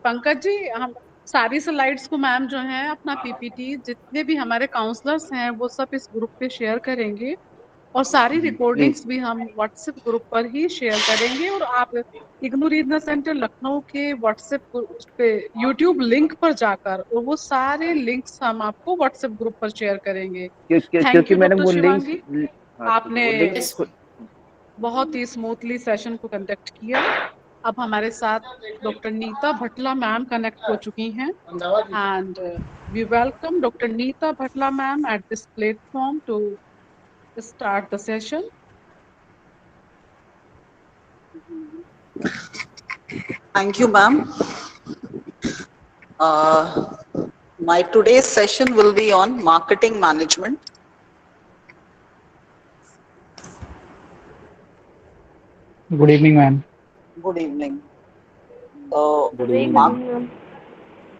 पंकज जी, हम सारी स्लाइड्स को मैम जो है अपना पीपीटी जितने भी हमारे काउंसलर्स हैं वो सब इस ग्रुप पे शेयर करेंगे, और सारी प्लीज। रिकॉर्डिंग्स भी हम व्हाट्सएप ग्रुप पर ही शेयर करेंगे। और आप इग्नू रीजनल सेंटर लखनऊ के व्हाट्सएप उस पे यूट्यूब लिंक पर जाकर और वो सारे लिंक्स हम आपको व्हाट्सएप ग्रुप पर शेयर करेंगे। थैंक क्योंकि यू मैडम डॉक्टर वो लिंक्स, शिवांगी, हाँ ठीक है, आपने वो लिंक्स बहुत ही स्मूथली सेशन को कंडक्ट किया। अब हमारे साथ doctor Neeta Bhatla ma'am connect हो चुकी हैं, and we welcome doctor Neeta Bhatla ma'am at this platform to start the session. Thank you, ma'am. My today's session will be on marketing management. Good evening, ma'am. Good evening. Good evening.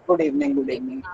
Good evening. Good evening.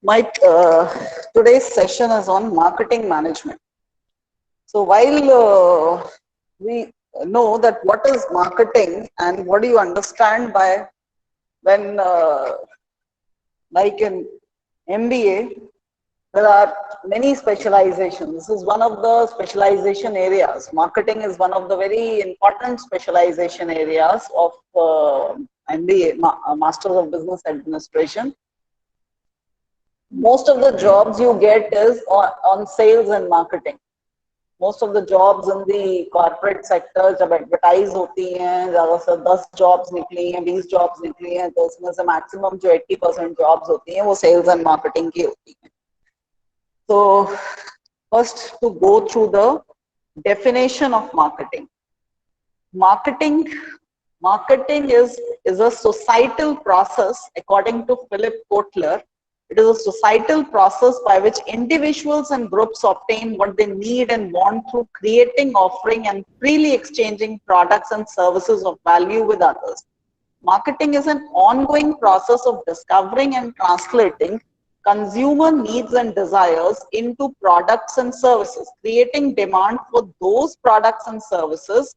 My today's session is on marketing management. So while we know that what is marketing and what do you understand by when like in MBA, there are many specializations. This is one of the specialization areas. Marketing is one of the very important specialization areas of MBA, Masters of Business Administration. Most of the jobs you get is on sales and marketing. Most of the jobs in the corporate sector जब advertise होती हैं, ज़्यादा से 10 jobs निकली हैं, 20 jobs निकली हैं, तो उसमें से maximum जो 80% jobs होती हैं वो sales and marketing की होती हैं. So first to go through the definition of marketing. Marketing is a societal process according to Philip Kotler. It is a societal process by which individuals and groups obtain what they need and want through creating, offering, and freely exchanging products and services of value with others. Marketing is an ongoing process of discovering and translating consumer needs and desires into products and services, creating demand for those products and services,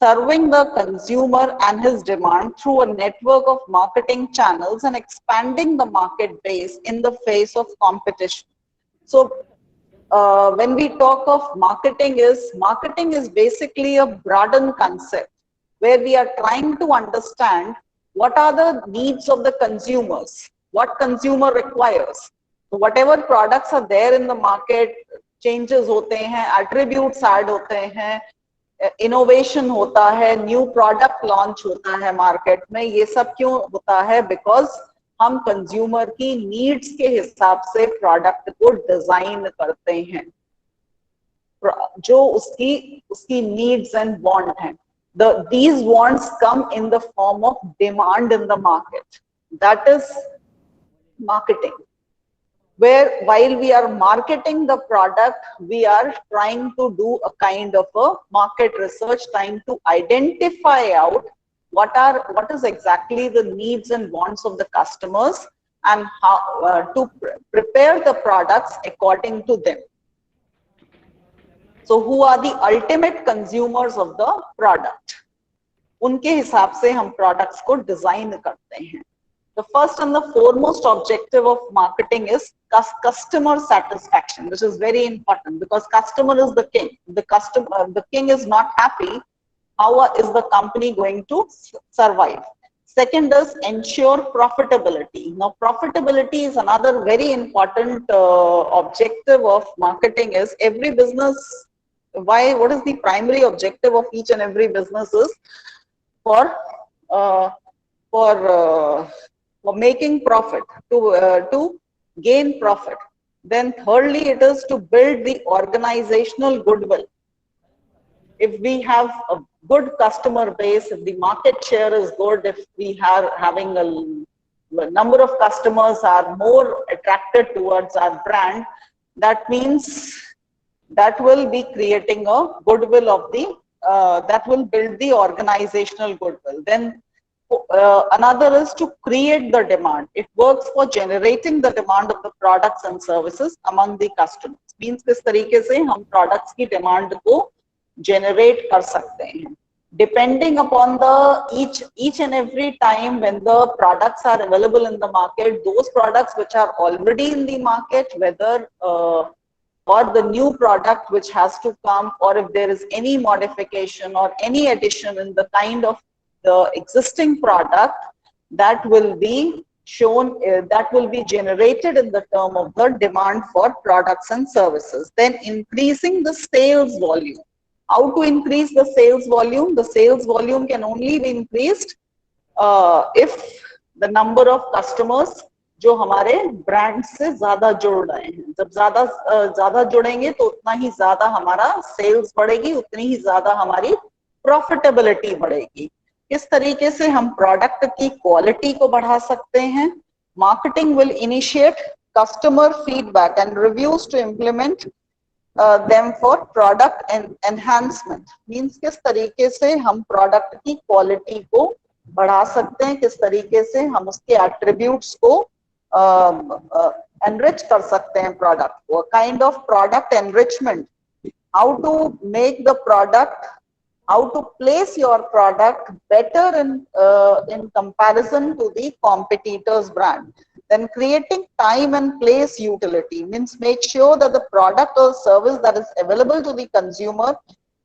serving the consumer and his demand through a network of marketing channels, and expanding the market base in the face of competition. So when we talk of marketing is basically a broadened concept where we are trying to understand what are the needs of the consumers, what consumer requires. So whatever products are there in the market, changes होते हैं, attributes add होते हैं, innovation होता है, new product launch होता है market में. ये सब क्यों होता है? बिकॉज हम कंज्यूमर की नीड्स के हिसाब से प्रोडक्ट को डिजाइन करते हैं, जो उसकी नीड्स एंड वांट हैं. These wants come in the form of demand in the market. That is marketing, where while we are marketing the product, we are trying to do a kind of a market research, trying to identify out what is exactly the needs and wants of the customers, and how to prepare the products according to them. So who are the ultimate consumers of the product? उनके हिसाब से हम products को design करते हैं. The first and the foremost objective of marketing is customer satisfaction, which is very important because customer is the king. The king is not happy. How is the company going to survive? Second is ensure profitability. Now, profitability is another very important objective of marketing. Is every business what is the primary objective of each and every business is for uh, for uh, for making profit, to gain profit. Then thirdly, it is to build the organizational goodwill. If we have a good customer base, if the market share is good, if we are having a number of customers are more attracted towards our brand, that means that will be creating a goodwill of the, that will build the organizational goodwill. Then another is to create the demand. It works for generating the demand of the products and services among the customers. Means किस तरीके से हम products की demand को generate कर सकते हैं. Depending upon the each and every time when the products are available in the market, those products which are already in the market, whether or the new product which has to come, or if there is any modification or any addition in the kind of the existing product, that will be shown, that will be generated in the term of the demand for products and services. Then increasing the sales volume. How to increase the sales volume? The sales volume can only be increased if the number of customers जो हमारे brand से ज्यादा जुड़ रहे हैं. जब ज्यादा जुड़ेंगे तो उतना ही ज्यादा हमारा सेल्स बढ़ेगी, उतनी ही ज्यादा हमारी प्रॉफिटेबिलिटी बढ़ेगी. किस तरीके से हम प्रोडक्ट की क्वालिटी को बढ़ा सकते हैं? Marketing will initiate customer feedback and reviews to implement them for product and enhancement. Means किस तरीके से हम प्रोडक्ट की क्वालिटी को बढ़ा सकते हैं, किस तरीके से हम उसके एट्रीब्यूट्स को enrich कर सकते हैं प्रोडक्ट को. Kind of product enrichment, how to make the product, how to place your product better in comparison to the competitor's brand. Then creating time and place utility, means make sure that the product or service that is available to the consumer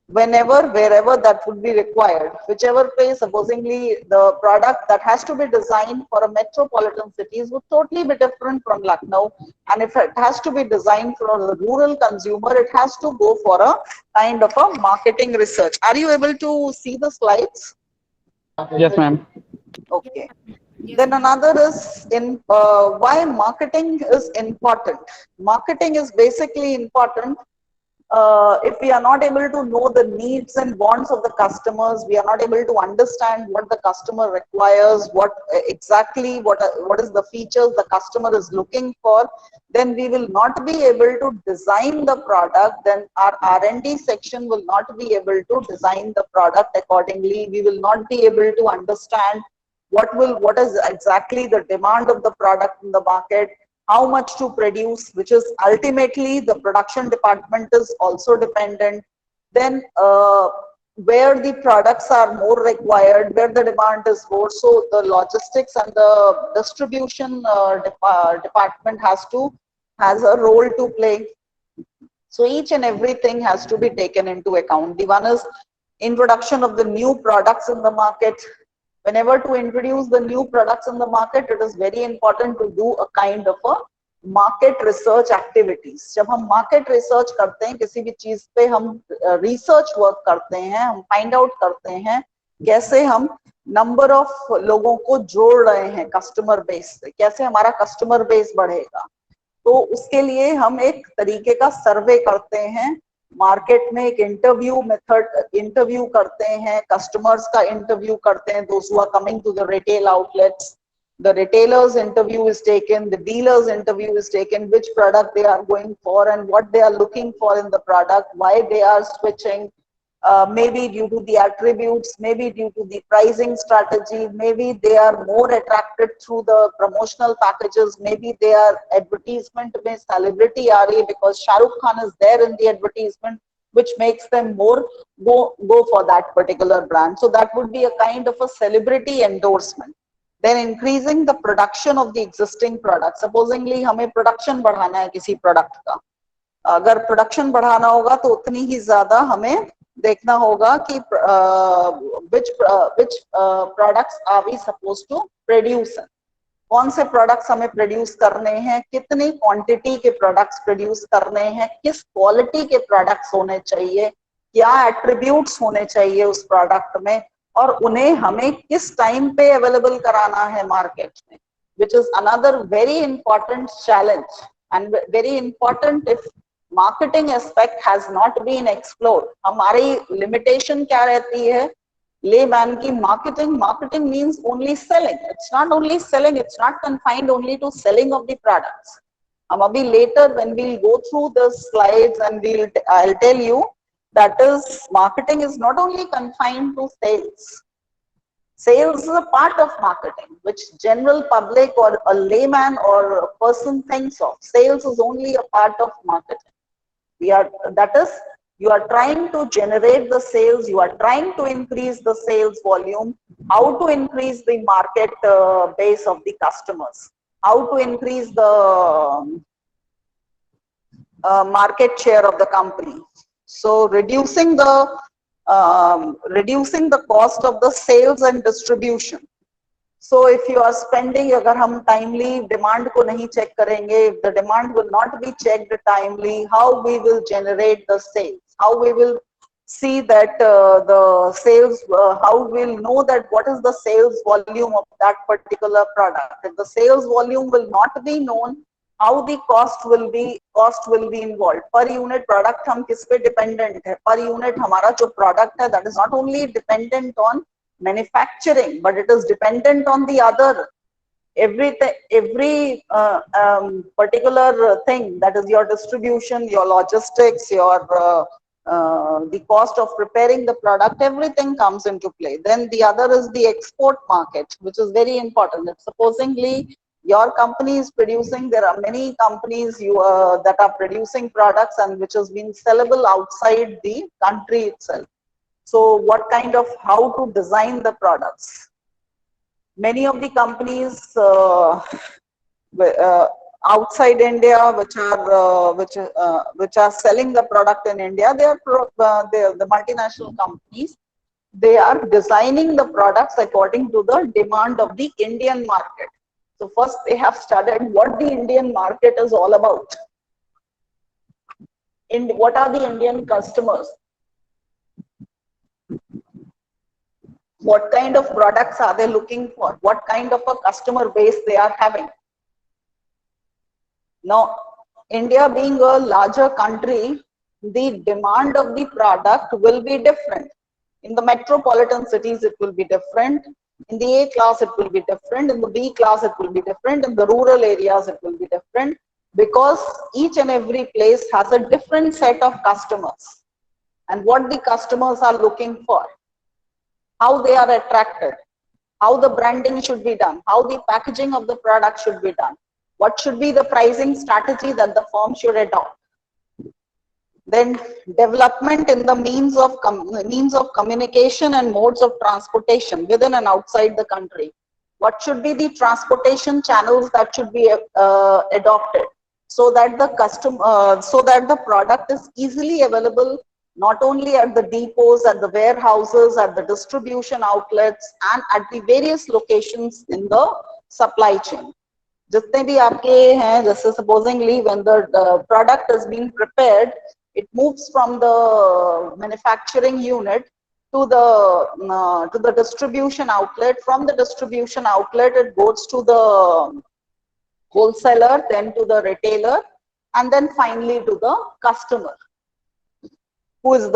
whenever, wherever that would be required, whichever place. Supposingly the product that has to be designed for a metropolitan cities would totally be different from Lucknow, and if it has to be designed for a rural consumer, it has to go for a kind of a marketing research. Are you able to see the slides? Yes, ma'am. Okay. Then another is in why marketing is important. Marketing is basically important. If we are not able to know the needs and wants of the customers, we are not able to understand what the customer requires, what exactly what is the features the customer is looking for, then we will not be able to design the product. Then our R&D section will not be able to design the product accordingly. We will not be able to understand what is exactly the demand of the product in the market, how much to produce, which is ultimately the production department is also dependent. Then where the products are more required, where the demand is more, so the logistics and the distribution department has a role to play. So each and everything has to be taken into account. The one is introduction of the new products in the market. Whenever to introduce the new products in the market, it is very important to do a kind of a market research activities. जब हम market research करते हैं, किसी भी चीज पे हम research work करते हैं, हम find out करते हैं कैसे हम number of लोगों को जोड़ रहे हैं customer base से, कैसे हमारा customer base बढ़ेगा. तो उसके लिए हम एक तरीके का सर्वे करते हैं, मार्केट में एक इंटरव्यू मेथड, इंटरव्यू करते हैं, कस्टमर्स का इंटरव्यू करते हैं, those who are coming to the retail outlets. The retailer's interview is taken, the dealer's interview is taken, which product they are going for and what they are looking for in the product, why they are switching, maybe due to the attributes, maybe due to the pricing strategy, maybe they are more attracted through the promotional packages, maybe they are advertisement में celebrity आ रही है because Shah Rukh Khan is there in the advertisement, which makes them more go for that particular brand. So that would be a kind of a celebrity endorsement. Then increasing the production of the existing product. Supposingly हमें production बढ़ाना है किसी product का, अगर production बढ़ाना होगा तो उतनी ही ज़्यादा हमें देखना होगा कि which products are we supposed to produce. कौन से प्रोडक्ट्स हमें प्रोड्यूस करने हैं, कितनी क्वांटिटी के प्रोडक्ट्स प्रोड्यूस करने हैं, किस क्वालिटी के प्रोडक्ट्स होने चाहिए, क्या एट्रीब्यूट्स होने चाहिए उस प्रोडक्ट में, और उन्हें हमें किस टाइम पे अवेलेबल कराना है मार्केट में, which is another very important challenge and very important if marketing aspect has not been explored. हमारी limitation क्या रहती है layman की, marketing means only selling. It's not only selling, it's not confined only to selling of the products. हम अभी later when we'll go through the slides and I'll tell you that is marketing is not only confined to sales. Sales is a part of marketing, which general public or a layman or a person thinks of. Sales is only a part of marketing. That is, you are trying to generate the sales, you are trying to increase the sales volume, how to increase the market base of the customers, how to increase the market share of the company. So reducing the cost of the sales and distribution. So if you are spending, अगर हम timely demand को नहीं check करेंगे, if the demand will not be checked timely, how we will generate the sales, how we will see that the sales, how we'll know that what is the sales volume of that particular product. If the sales volume will not be known, how the cost will be involved. Per unit product हम किस पे dependent है? Per unit हमारा जो product है, that is not only dependent on manufacturing, but it is dependent on the other every particular thing, that is your distribution, your logistics, your the cost of preparing the product, everything comes into play. Then the other is the export market, which is very important. If supposingly your company is producing, there are many companies that are producing products and which has been sellable outside the country itself. So what kind of, how to design the products? Many of the companies outside India, which are selling the product in India, they are the multinational companies. They are designing the products according to the demand of the Indian market. So first they have studied what the Indian market is all about. What are the Indian customers? What kind of products are they looking for? What kind of a customer base they are having? Now, India being a larger country, the demand of the product will be different. In the metropolitan cities, it will be different. In the A class, it will be different. In the B class, it will be different. In the rural areas, it will be different, because each and every place has a different set of customers and what the customers are looking for, how they are attracted, how the branding should be done, how the packaging of the product should be done, what should be the pricing strategy that the firm should adopt. Then development in the means of communication and modes of transportation within and outside the country. What should be the transportation channels that should be adopted so that the product is easily available not only at the depots, at the warehouses, at the distribution outlets, and at the various locations in the supply chain. जितने भी आपके हैं, जैसे supposingly when the product is being prepared, it moves from the manufacturing unit to the distribution outlet. From the distribution outlet, it goes to the wholesaler, then to the retailer, and then finally to the customer, who is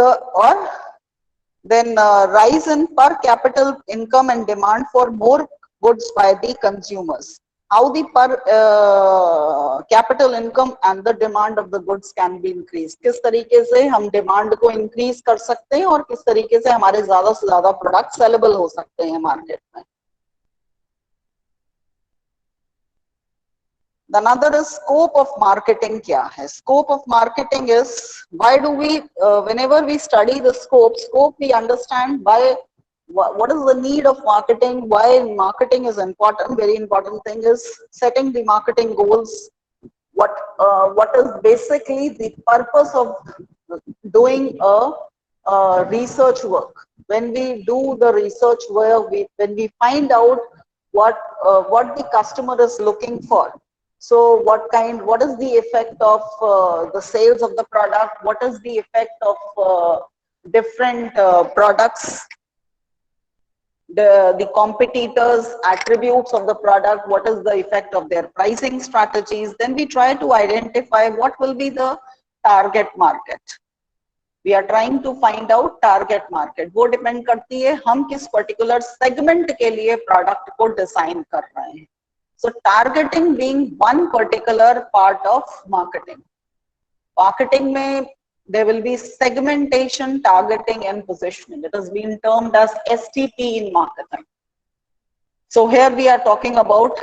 then rise in per capita income and demand for more goods by the consumers. How the per capital income and the demand of the goods can be increased. किस तरीके से हम demand को increase कर सकते हैं और किस तरीके से हमारे ज़्यादा से ज़्यादा products sellable हो सकते हैं market में. Another is scope of marketing क्या है? Scope of marketing is, why do we, whenever we study the scope we understand why, what is the need of marketing, why marketing is important. Very important thing is setting the marketing goals. What is basically the purpose of doing a research work? When we do the research work, when we find out what the customer is looking for. So what is the effect of the sales of the product? What is the effect of different products? The competitors' attributes of the product, what is the effect of their pricing strategies. Then we try to identify what will be the target market. We are trying to find out target market. वो depend करती है हम किस particular segment के लिए product को design कर रहे हैं. So targeting being one particular part of marketing. Marketing में there will be segmentation, targeting, and positioning. It has been termed as STP in marketing. So here we are talking about,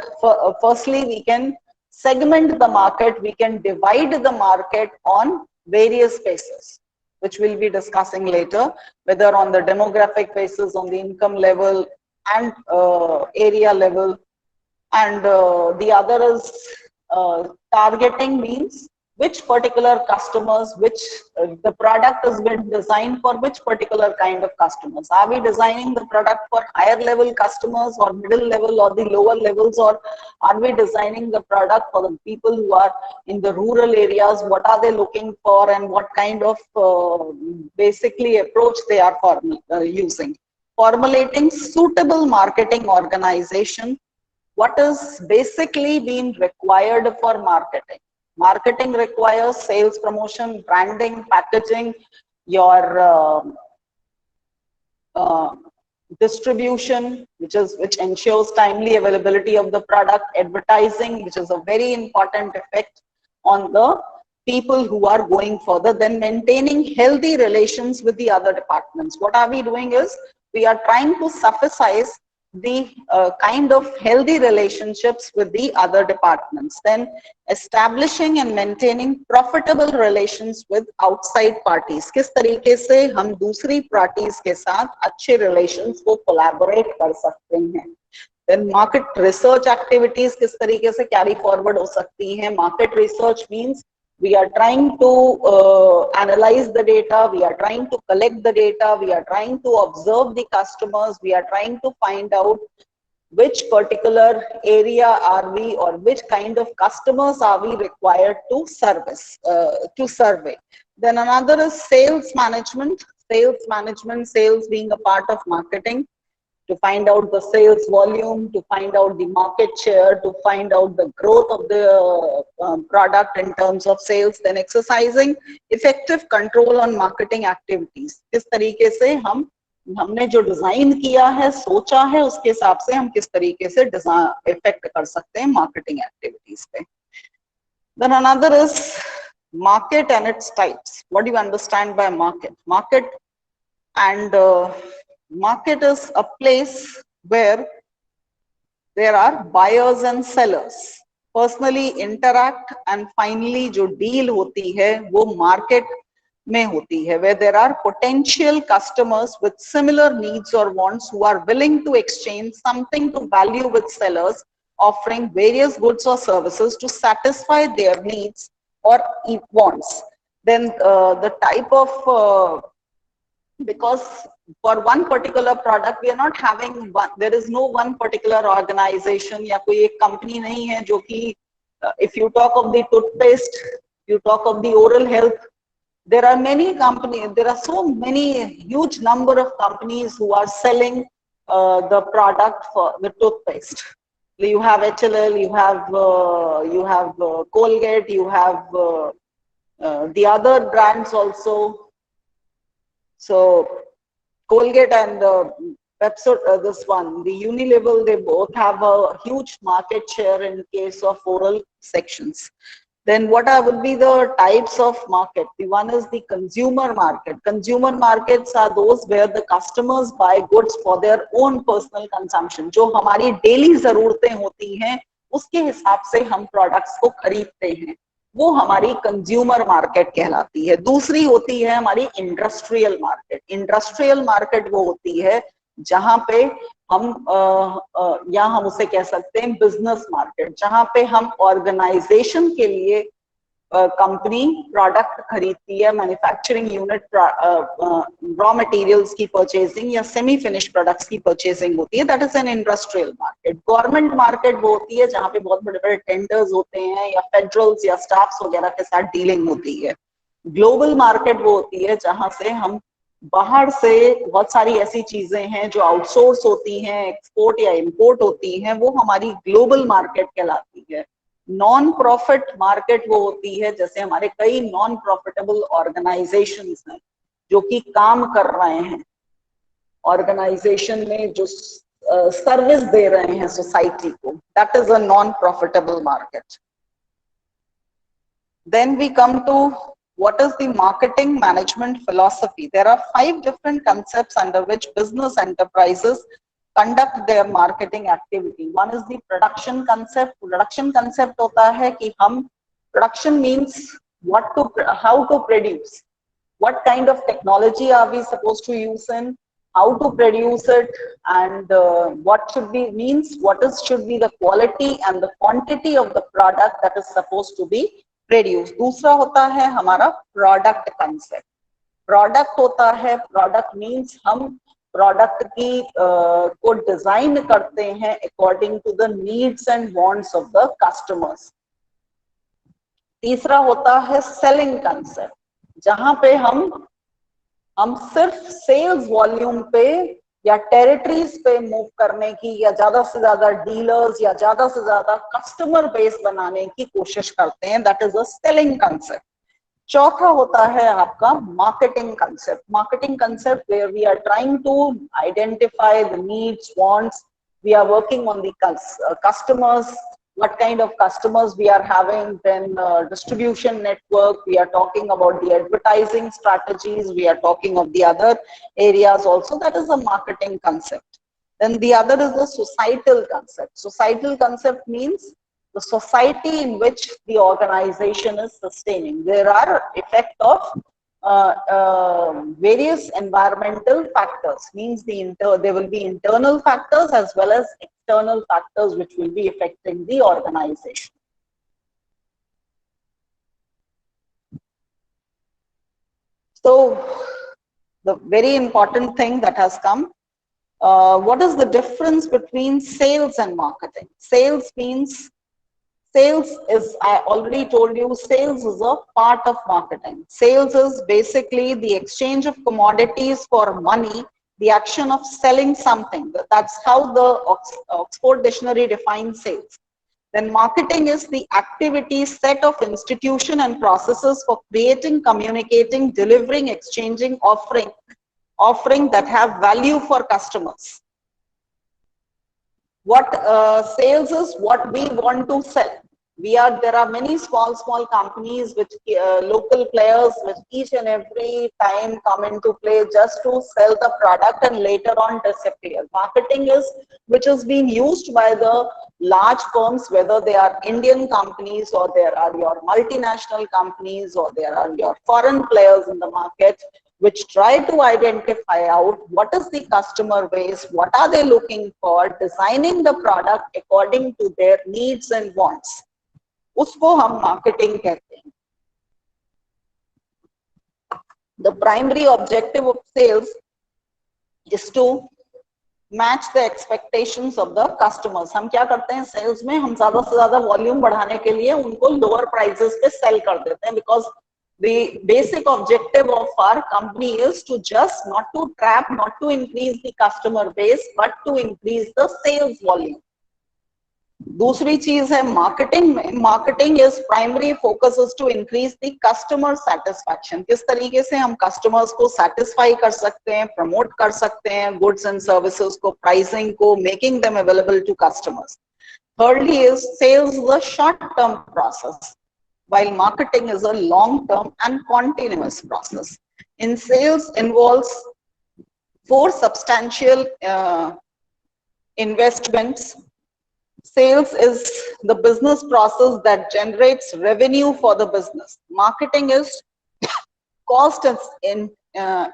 firstly, we can segment the market, we can divide the market on various bases, which we'll be discussing later, whether on the demographic basis, on the income level, and area level. And the other is targeting means which particular customers, which the product has been designed for which particular kind of customers. Are we designing the product for higher level customers or middle level or the lower levels, or are we designing the product for the people who are in the rural areas? What are they looking for and what kind of basically approach they are using? Formulating suitable marketing organization. What is basically being required for marketing? Marketing requires sales, promotion, branding, packaging, your distribution, which ensures timely availability of the product, advertising, which is a very important effect on the people who are going further, then maintaining healthy relations with the other departments. What are we doing is we are trying to sufficize the kind of healthy relationships with the other departments, then establishing and maintaining profitable relations with outside parties. किस तरीके से हम दूसरी parties के साथ अच्छे relations को collaborate कर सकते हैं. Then market research activities किस तरीके से carry forward हो सकती हैं. Market research means we are trying to analyze the data, we are trying to collect the data, we are trying to observe the customers, we are trying to find out which particular area are we or which kind of customers are we required to service, to survey. Then another is sales management. Sales being a part of marketing, to find out the sales volume, to find out the market share, to find out the growth of the product in terms of sales, then exercising effective control on marketing activities. किस तरीके से हमने जो design किया है, सोचा है, उसके हिसाब से हम किस तरीके से इफेक्ट कर सकते हैं marketing activities पे. Then another is market and its types. What do you understand by market? Market is a place where there are buyers and sellers personally interact, and finally जो deal होती है वो market में होती है, where there are potential customers with similar needs or wants who are willing to exchange something to value with sellers offering various goods or services to satisfy their needs or wants. Then the type of because for one particular product we are not having one, there is no one particular organization या कोई एक company नहीं है जो कि if you talk of the toothpaste, you talk of the oral health, there are many companies, there are so many huge number of companies who are selling the product for the toothpaste. You have HLL, you have Colgate, you have the other brands also. So Colgate and Pepsodent, this one, the Unilevel, they both have a huge market share in case of oral sections. Then what would be the types of market? The one is the consumer market. Consumer markets are those where the customers buy goods for their own personal consumption. जो हमारी daily ज़रूरतें होती हैं, उसके हिसाब से हम products को खरीदते हैं, वो हमारी कंज्यूमर मार्केट कहलाती है. दूसरी होती है हमारी इंडस्ट्रियल मार्केट. इंडस्ट्रियल मार्केट वो होती है जहां पे हम या हम उसे कह सकते हैं बिजनेस मार्केट, जहां पे हम ऑर्गेनाइजेशन के लिए कंपनी प्रोडक्ट खरीदती है, मैन्युफैक्चरिंग यूनिट रॉ मटेरियल्स की परचेजिंग या सेमी फिनिश प्रोडक्ट्स की परचेजिंग होती है, that is an industrial market. Government market वो होती है जहाँ पे बहुत बड़े बड़े टेंडर्स होते हैं या फेडरल्स या स्टाफ्स वगैरह के साथ डीलिंग होती है। ग्लोबल मार्केट वो होती है जहां से हम बाहर से बहुत सारी ऐसी चीजें हैं जो आउटसोर्स होती हैं, एक्सपोर्ट या इंपोर्ट होती हैं, वो हमारी ग्लोबल मार्केट कहलाती है। नॉन प्रॉफिट मार्केट वो होती है जैसे हमारे कई नॉन प्रॉफिटेबल ऑर्गेनाइजेशंस हैं जो कि काम कर रहे हैं ऑर्गेनाइजेशन में, जो सर्विस दे रहे हैं सोसाइटी को, that is a non profitable market. Then we come to what is the marketing management philosophy. There are 5 different concepts under which business enterprises conduct their marketing activity. One is the production concept. Production concept hota hai ki hum, production means how to produce, what kind of technology are we supposed to use in, how to produce it, and what should be should be the quality and the quantity of the product that is supposed to be produce. दूसरा होता है हमारा product concept. Product होता है, product means हम product की को design करते हैं according to the needs and wants of the customers. तीसरा होता है सेलिंग कंसेप्ट, जहां पे हम सिर्फ सेल्स वॉल्यूम पे या टेरिटरीज पे मूव करने की या ज्यादा से ज्यादा डीलर्स या ज्यादा से ज्यादा कस्टमर बेस बनाने की कोशिश करते हैं, that is a selling concept. चौथा होता है आपका marketing concept. Marketing concept where we are trying to identify the needs, wants, we are working on the customers, what kind of customers we are having, then distribution network, we are talking about the advertising strategies, we are talking of the other areas also, that is a marketing concept. Then the other is the societal concept. Societal concept means the society in which the organization is sustaining. There are effect of various environmental factors, means there will be internal factors as well as external factors which will be affecting the organization. So the very important thing that has come, what is the difference between sales and marketing? Sales means, sales is, I already told you, sales is a part of marketing. Sales is basically the exchange of commodities for money, the action of selling something. That's how the Oxford Dictionary defines sales. Then marketing is the activity set of institution and processes for creating, communicating, delivering, exchanging, offering that have value for customers. What sales is what we want to sell. There are many small companies which local players which each and every time come into play just to sell the product and later on disappear. Marketing is which is being used by the large firms, whether they are Indian companies or there are your multinational companies or there are your foreign players in the market, which try to identify out what is the customer base, what are they looking for, designing the product according to their needs and wants. उसको हम marketing कहते हैं. The primary objective of sales is to match the expectations of the customers. हम क्या करते हैं sales में, हम ज़्यादा से ज़्यादा volume बढ़ाने के लिए उनको lower prices पे sell कर देते हैं, because the basic objective of our company is to just not to increase the customer base, but to increase the sales volume. दूसरी चीज है मार्केटिंग में, marketing is primary focus is to increase the customer satisfaction. किस तरीके से हम customers को satisfy कर सकते हैं, प्रमोट कर सकते हैं गुड्स एंड सर्विसेज को, प्राइसिंग को, making them available to customers. Thirdly is sales is a short-term process, while marketing is a long-term and continuous process. In sales involves 4 substantial investments. Sales is the business process that generates revenue for the business. Marketing is cost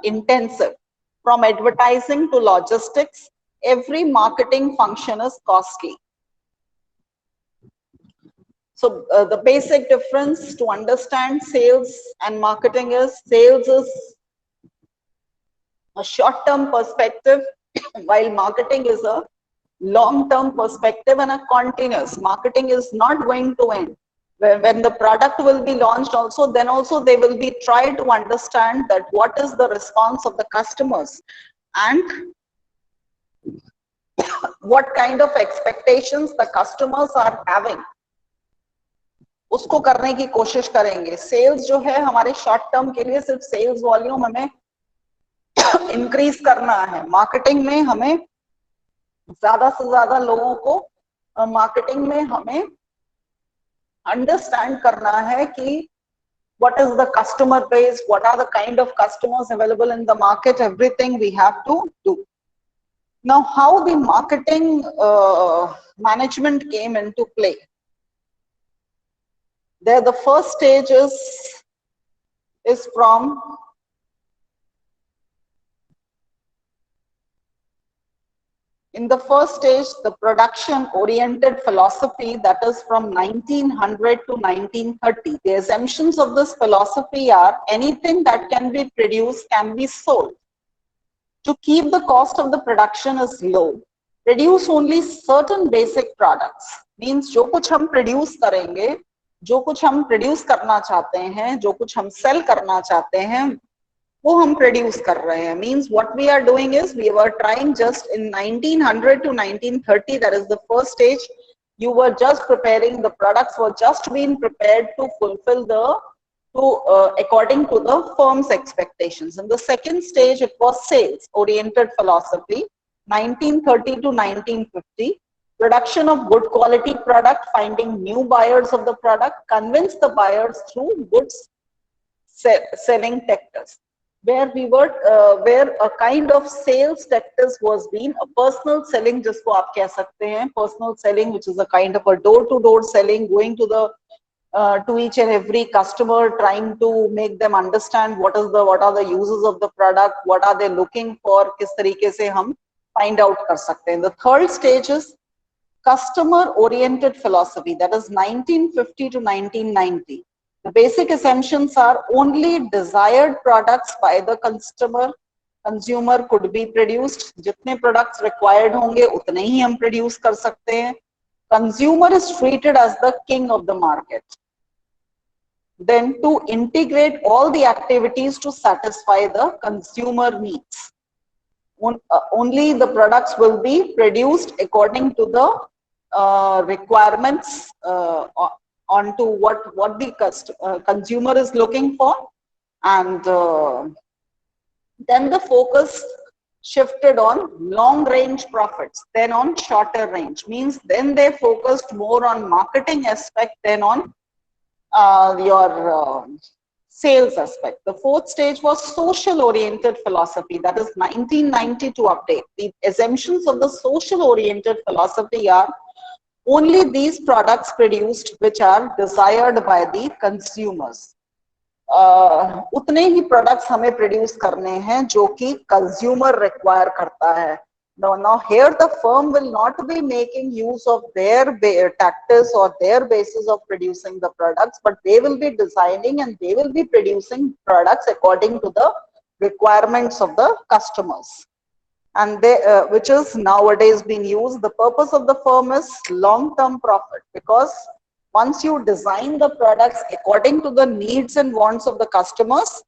intensive. From advertising to logistics, every marketing function is costly. So the basic difference to understand sales and marketing is sales is a short-term perspective, while marketing is a long-term perspective and a continuous. Marketing is not going to end. When the product will be launched also, then also they will be try to understand that what is the response of the customers and what kind of expectations the customers are having. उसको करने की कोशिश करेंगे. Sales जो है हमारे short term के लिए सिर्फ सेल्स वॉल्यूम हमें इंक्रीज करना है. मार्केटिंग में हमें ज्यादा से ज्यादा लोगों को मार्केटिंग में हमें अंडरस्टैंड करना है कि what is the customer base, what are the kind of customers available in the market, everything we have to do. Now, how the marketing management came into play? There, the first stage is from in the first stage, the production-oriented philosophy, that is from 1900 to 1930. The assumptions of this philosophy are anything that can be produced can be sold. To keep the cost of the production is low, produce only certain basic products. Means जो कुछ हम produce करेंगे, जो कुछ हम produce करना चाहते हैं, जो कुछ हम sell करना चाहते हैं, वो हम produce कर रहे हैं. Means what we are doing is we were trying just in 1900 to 1930, that is the first stage, you were just preparing, the products were just being prepared to fulfill the according to the firm's expectations. In the second stage, it was sales oriented philosophy, 1930 to 1950. Production of good quality product, finding new buyers of the product, convince the buyers through goods selling tactics. Where we were, where a kind of sales tactics was being a personal selling, जिसको आप कह सकते हैं, personal selling, which is a kind of a door-to-door selling, going to the to each and every customer, trying to make them understand what are the uses of the product, what are they looking for, किस तरीके से हम find out कर सकते हैं. The third stage is customer-oriented philosophy, that is 1950 to 1990. The basic assumptions are only desired products by the consumer could be produced. जितने products required होंगे उतने ही हम produce कर सकते हैं. Consumer is treated as the king of the market. Then to integrate all the activities to satisfy the consumer needs. Only the products will be produced according to the requirements onto what the consumer is looking for, and then the focus shifted on long range profits, then on shorter range. Means then they focused more on marketing aspect than on your sales aspect. The fourth stage was social oriented philosophy, that is 1990 to update. The assumptions of the social oriented philosophy are only these products produced which are desired by the consumers. उतने ही products हमें produce करने हैं जो कि consumer require करता है. Now here the firm will not be making use of their tactics or their basis of producing the products, but they will be designing and they will be producing products according to the requirements of the customers. And they, which is nowadays being used. The purpose of the firm is long-term profit, because once you design the products according to the needs and wants of the customers,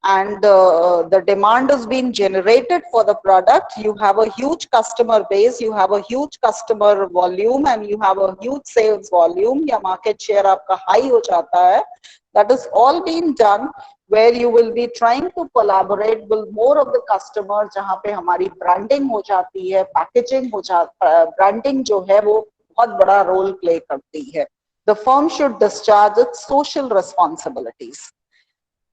and the demand is being generated for the product, you have a huge customer base, you have a huge customer volume, and you have a huge sales volume, या market share आपका high हो जाता है. That is all being done where you will be trying to collaborate with more of the customers, जहाँ पे हमारी branding हो जाती है, packaging हो जाता, branding जो है वो बहुत बड़ा role play करती है. The firm should discharge its social responsibilities.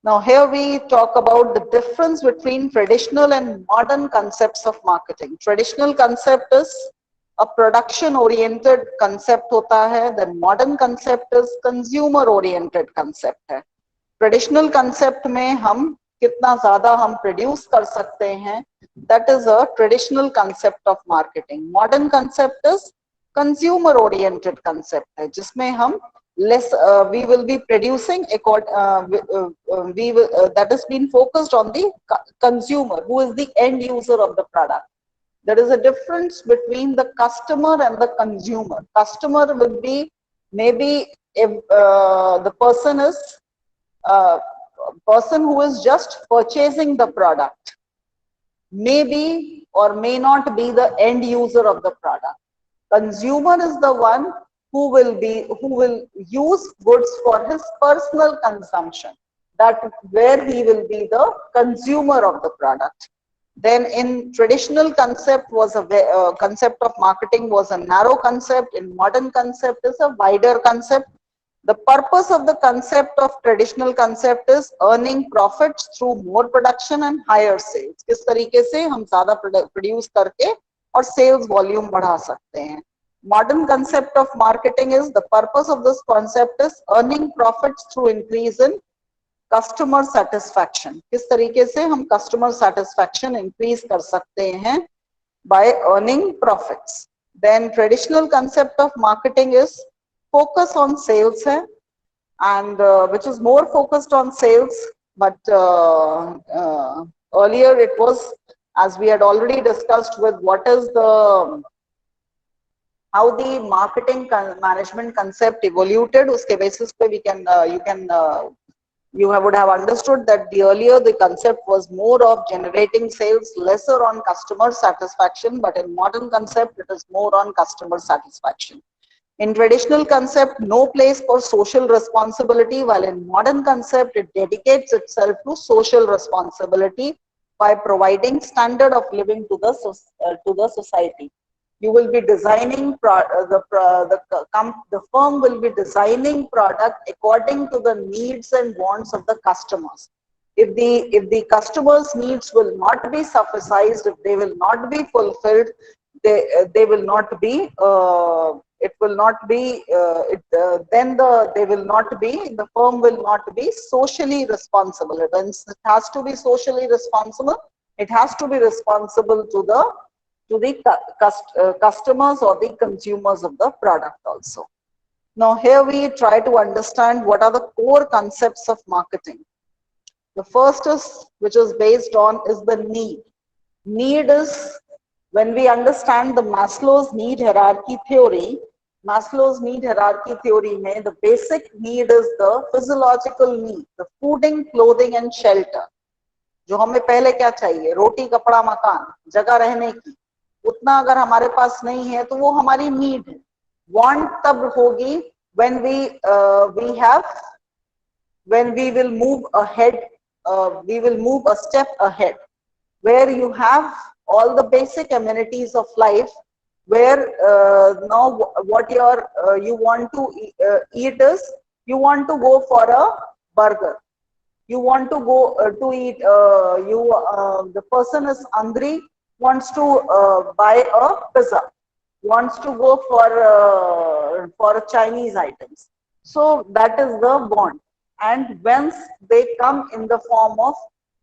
Now here we talk about the difference between traditional and modern concepts of marketing. Traditional concept is a production oriented concept होता है, then modern concept is consumer oriented concept है. Traditional concept में हम कितना ज़्यादा हम produce कर सकते हैं, that is a traditional concept of marketing. Modern concept is consumer oriented concept है, जिसमें हम less we will be producing we will that has been focused on the consumer, who is the end user of the product. There is a difference between the customer and the consumer. Customer will be maybe if the person is person who is just purchasing the product, may or may not be the end user of the product. Consumer is the one who will use goods for his personal consumption. That where he will be the consumer of the product. Then in traditional concept was a concept of marketing was a narrow concept. In modern concept is a wider concept. The purpose of the concept of traditional concept is earning profits through more production and higher sales. किस तरीके से हम ज़्यादा produce करके और sales volume बढ़ा सकते हैं. Modern concept of marketing is the purpose of this concept is earning profits through increase in customer satisfaction. किस तरीके से हम customer satisfaction increase कर सकते हैं by earning profits. Then traditional concept of marketing is focus on sales hai, and which is more focused on sales, but earlier it was, as we had already discussed, with what is the how the marketing management concept evolved. Uske basis pe we can you would have understood that the earlier the concept was more of generating sales, lesser on customer satisfaction, but in modern concept it is more on customer satisfaction. In traditional concept, no place for social responsibility, while in modern concept, it dedicates itself to social responsibility by providing standard of living to the society. You will be designing the firm will be designing product according to the needs and wants of the customers. If the customers' needs will not be sufficed, if they will not be fulfilled, they will not be it will not be then they will not be, the firm will not be socially responsible. When it has to be socially responsible, it has to be responsible to the customers or the consumers of the product also. Now here we try to understand what are the core concepts of marketing. The first is, which is based on, is the need. Need is, when we understand the Maslow's need hierarchy theory, Maslow's need hierarchy theory mein, the basic need is the physiological need, the fooding, clothing and shelter. जो हमें पहले क्या चाहिए, रोटी, कपड़ा, मकान, जगह रहने की, उतना अगर हमारे पास नहीं है तो वो हमारी नीड है. Want तब होगी when we will move ahead, we will move a step ahead, where you have all the basic amenities of life, where now what you want to eat is, you want to go for a burger, you want to go to eat, the person is hungry, wants to buy a pizza, wants to go for Chinese items. So that is the want. And once they come in the form of,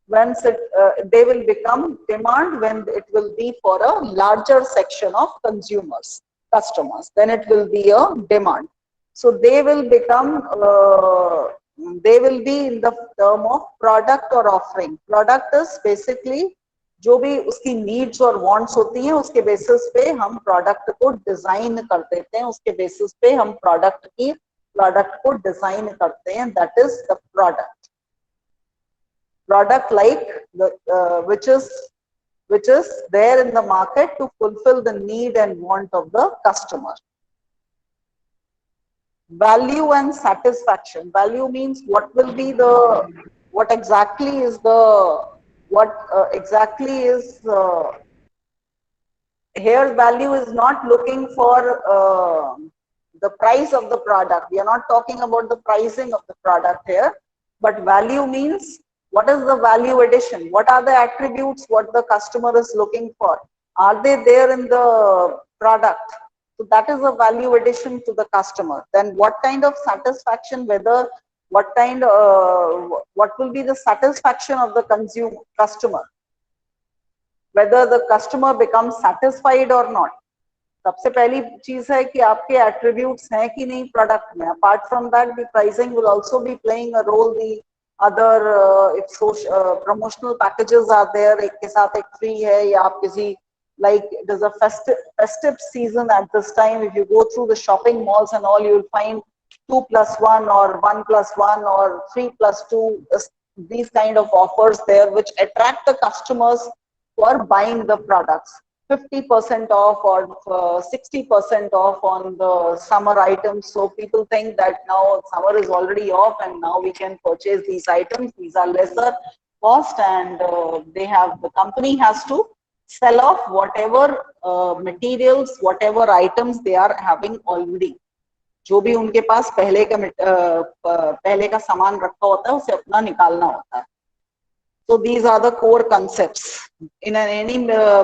once they will become demand when it will be for a larger section of consumers, customers, then it will be a demand. So they will become, they will be in the term of product or offering. Product is basically जो भी उसकी needs और wants होती हैं, उसके basis पे हम product को डिजाइन कर देते हैं, उसके बेसिस पे हम प्रोडक्ट को डिजाइन करते हैं. That is the product like which is there in the market to fulfill the need and want of the customer. Value and satisfaction. Value means what will be the, what exactly is here value is not looking for the price of the product. We are not talking about the pricing of the product here, but value means what is the value addition? What are the attributes what the customer is looking for? Are they there in the product? So that is a value addition to the customer. Then what kind of satisfaction, what will be the satisfaction of the customer? Whether the customer becomes satisfied or not. सबसे पहली चीज है कि आपके attributes हैं कि नहीं product में. Apart from that the pricing will also be playing a role. The other if promotional packages are there, एक के साथ एक फ्री है, या आप किसी like it is a festive season at this time. If you go through the shopping malls and all, you will find 2+1 or 1+1 or 3+2, these kind of offers there which attract the customers for buying the products. 50% off or 60% off on the summer items. So people think that now summer is already off and now we can purchase these items. These are lesser cost, and the company has to sell off whatever materials, whatever items they are having already. जो भी उनके पास पहले का सामान रखा होता है उसे अपना निकालना होता है. So these are the core concepts. In any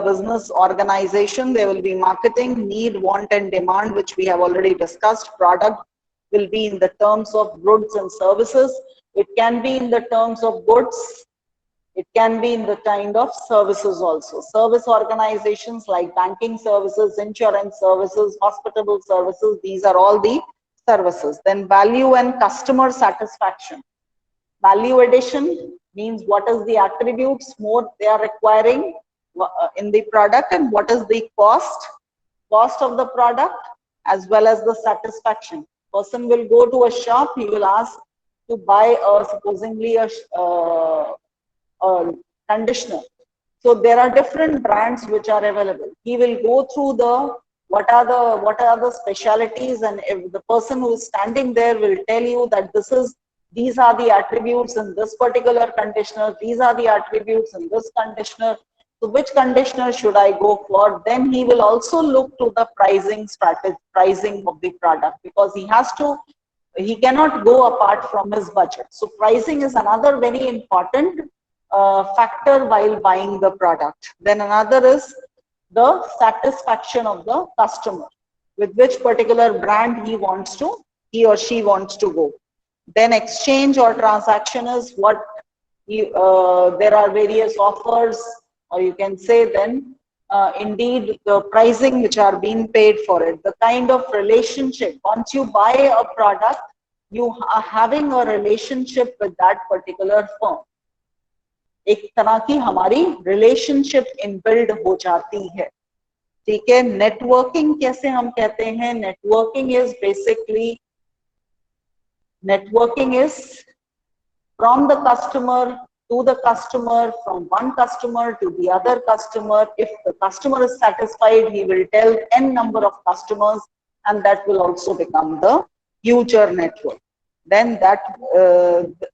business organization, there will be marketing, need, want, and demand, which we have already discussed. Product will be in the terms of goods and services. It can be in the terms of goods. It can be in the kind of services also. Service organizations like banking services, insurance services, hospitable services, these are all the services. Then value and customer satisfaction. Value addition means what is the attributes more they are requiring in the product, and what is the cost of the product, as well as the satisfaction. Person will go to a shop, he will ask to buy supposedly a conditioner. So there are different brands which are available. He will go through the what are the specialities, and if the person who is standing there will tell you that these are the attributes in this particular conditioner, these are the attributes in this conditioner. So which conditioner should I go for? Then he will also look to the pricing strategy, pricing of the product, because he cannot go apart from his budget. So pricing is another very important factor while buying the product. Then another is the satisfaction of the customer, with which particular brand he or she wants to go. Then exchange or transaction is what there are various offers, or you can say then indeed the pricing which are being paid for it. The kind of relationship, once you buy a product, you are having a relationship with that particular firm. एक तरह की हमारी relationship inbuilt हो जाती है. ठीक है. Networking कैसे हम कहते हैं? Networking is from the customer to the customer, from one customer to the other customer. If the customer is satisfied, he will tell n number of customers, and that will also become the future network. Then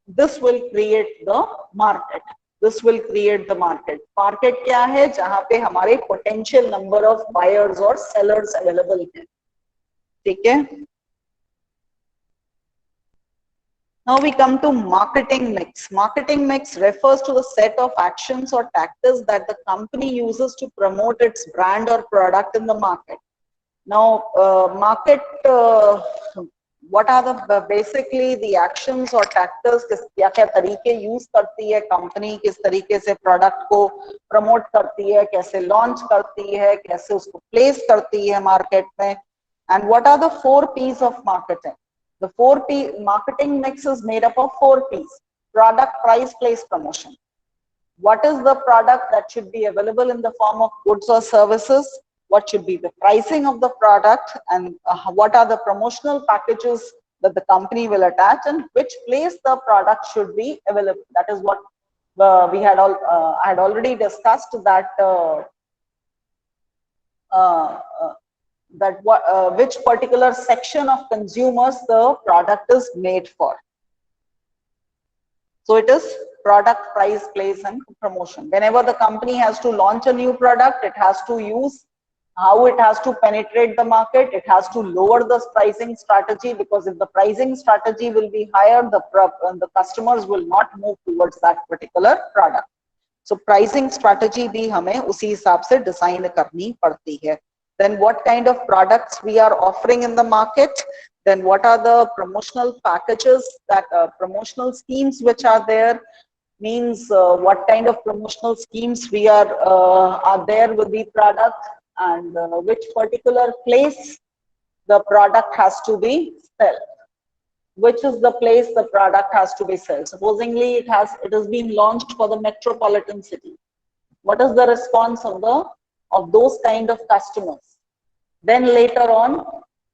this will create the market. This will create the market. Market क्या है? जहाँ पे हमारे potential number of buyers or sellers available हैं. ठीक है. Now we come to marketing mix. Marketing mix refers to the set of actions or tactics that the company uses to promote its brand or product in the market. Now, what are the basically the actions or tactics? क्या क्या तरीके use करती है company, किस तरीके से product को promote करती है, कैसे लॉन्च करती है, कैसे उसको प्लेस करती है मार्केट में, and what are the 4 P's of marketing? The 4 P marketing mix is made up of 4 P's: product, price, place, promotion. What is the product that should be available in the form of goods or services? What should be the pricing of the product, and what are the promotional packages that the company will attach, and which place the product should be available. That is what we had I had already discussed, that which particular section of consumers the product is made for. So it is product, price, place, and promotion. Whenever the company has to launch a new product, it has to use how it has to penetrate the market. It has to lower the pricing strategy, because if the pricing strategy will be higher, the customers will not move towards that particular product. So pricing strategy भी हमें उसी हिसाब से design करनी पड़ती है. Then what kind of products we are offering in the market? Then what are the promotional packages, that promotional schemes which are there? Means what kind of promotional schemes we are there with the product, and which particular place the product has to be sold. Which is the place the product has to be sold. Supposingly it has been launched for the metropolitan city. What is the response of those kind of customers? Then later on,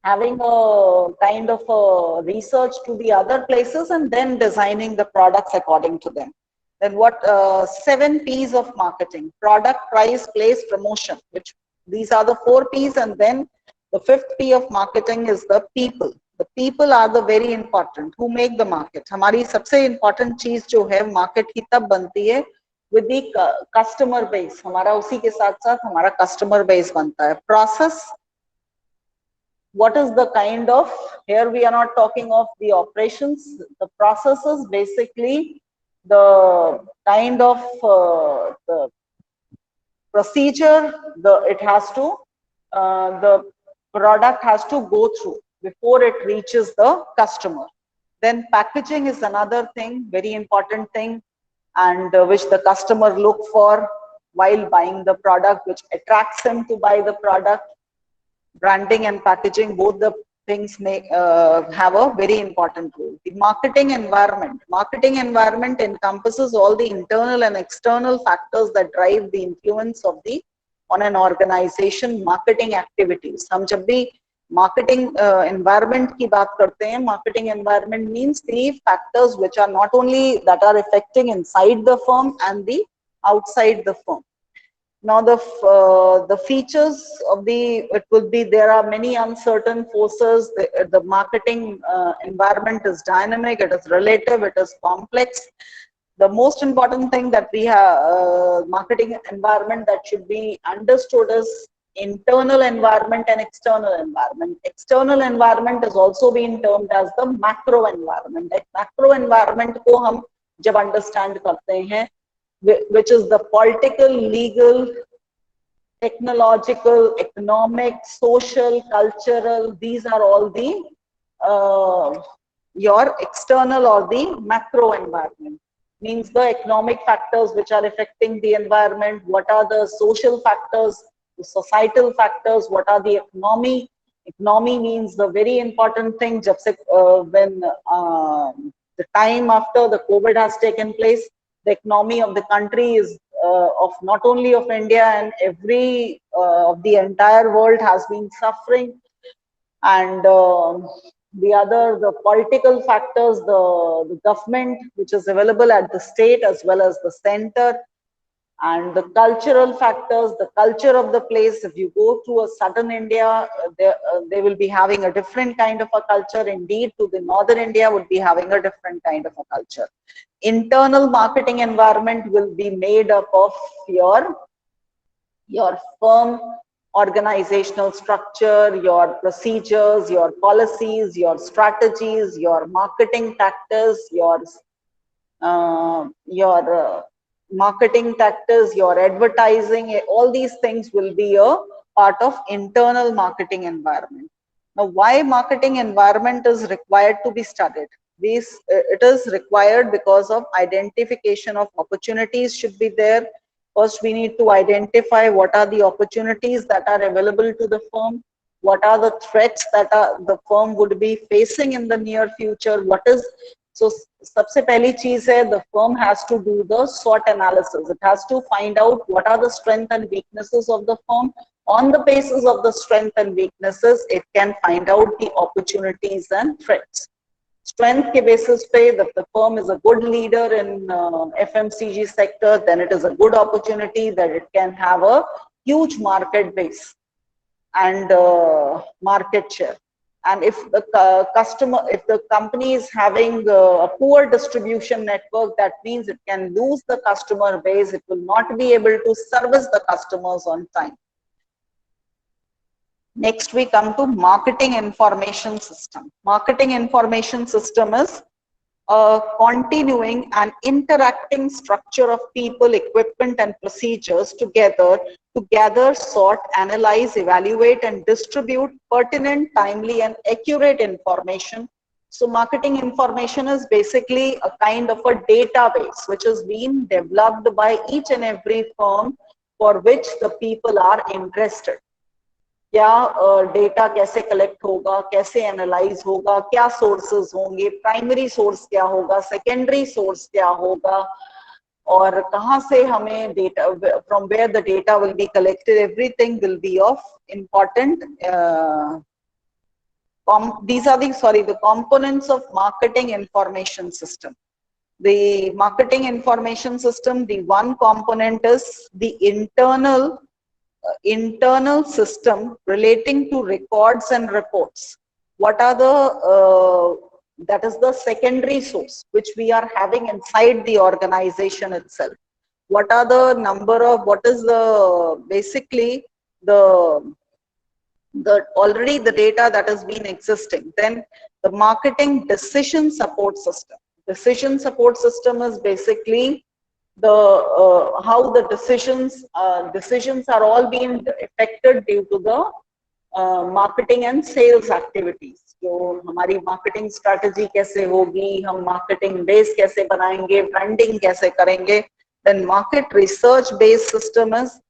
having a kind of a research to the other places and then designing the products according to them. Then what 7 P's of marketing: product, price, place, promotion, which these are the 4 P's, and then the 5th P of marketing is the people. The people are the very important who make the market. हमारी सबसे important चीज जो है market की तब बनती है with the customer base. हमारा उसी के साथ साथ हमारा customer base बनता है. Process, what is the kind of, here we are not talking of the operations, the processes, basically the kind of the procedure it has to, the product has to go through before it reaches the customer. Then packaging is another thing, very important thing, and which the customer look for while buying the product, which attracts him to buy the product. Branding and packaging, both the things may have a very important role. The marketing environment encompasses all the internal and external factors that drive the influence of on an organization marketing activities. हम जब भी marketing environment की बात करते हैं, marketing environment means the factors which are not only that are affecting inside the firm and the outside the firm. Now the features of it will be, there are many uncertain forces. The marketing environment is dynamic, it is relative, it is complex. The most important thing that we have, marketing environment that should be understood is internal environment and external environment. External environment is also being termed as the macro environment. Like macro environment को हम जब understand करते हैं, which is the political, legal, technological, economic, social, cultural. These are all the your external or the macro environment. Means the economic factors which are affecting the environment. What are the social factors, the societal factors? What are the economy? Economy means the very important thing. जब से when the time after the COVID has taken place, the economy of the country is of not only of India and every of the entire world has been suffering, and the political factors, the government which is available at the state as well as the center, and the cultural factors, the culture of the place. If you go to a southern India, they will be having a different kind of a culture. Indeed, to the northern India would be having a different kind of a culture. Internal marketing environment will be made up of your firm organizational structure, your procedures, your policies, your strategies, your marketing tactics, your marketing tactics, your advertising. All these things will be a part of internal marketing environment. Now, why marketing environment is required to be studied? It is required because of identification of opportunities should be there. First, we need to identify what are the opportunities that are available to the firm, what are the threats that the firm would be facing in the near future. So सबसे पहली चीज है, the firm has to do the SWOT analysis. It has to find out what are the strengths and weaknesses of the firm. On the basis of the strengths and weaknesses, it can find out the opportunities and threats. Strength के basis पे, if the firm is a good leader in FMCG sector, then it is a good opportunity that it can have a huge market base and market share. And if the company is having a poor distribution network, that means it can lose the customer base. It will not be able to service the customers on time. Next, we come to marketing information system. Marketing information system is a continuing and interacting structure of people, equipment, and procedures together to gather, sort, analyze, evaluate, and distribute pertinent, timely, and accurate information. So marketing information is basically a kind of a database which is being developed by each and every firm for which the people are interested. क्या data कैसे collect होगा, कैसे analyse होगा, क्या sources होंगे, primary source क्या होगा, secondary source क्या होगा, और कहाँ से हमें data, from where the data will be collected, everything will be of important. These are the components of marketing information system. The marketing information system, the one component is the internal system relating to records and reports. What are the that is the secondary source which we are having inside the organization itself. What are the number of, what is the basically the already the data that has been existing. Then the marketing decision support system. Decision support system is basically the how the decisions are all being affected due to the marketing and sales activities. जो हमारी marketing strategy कैसे होगी, हम marketing base कैसे बनाएंगे, branding कैसे करेंगे. Then market research based system is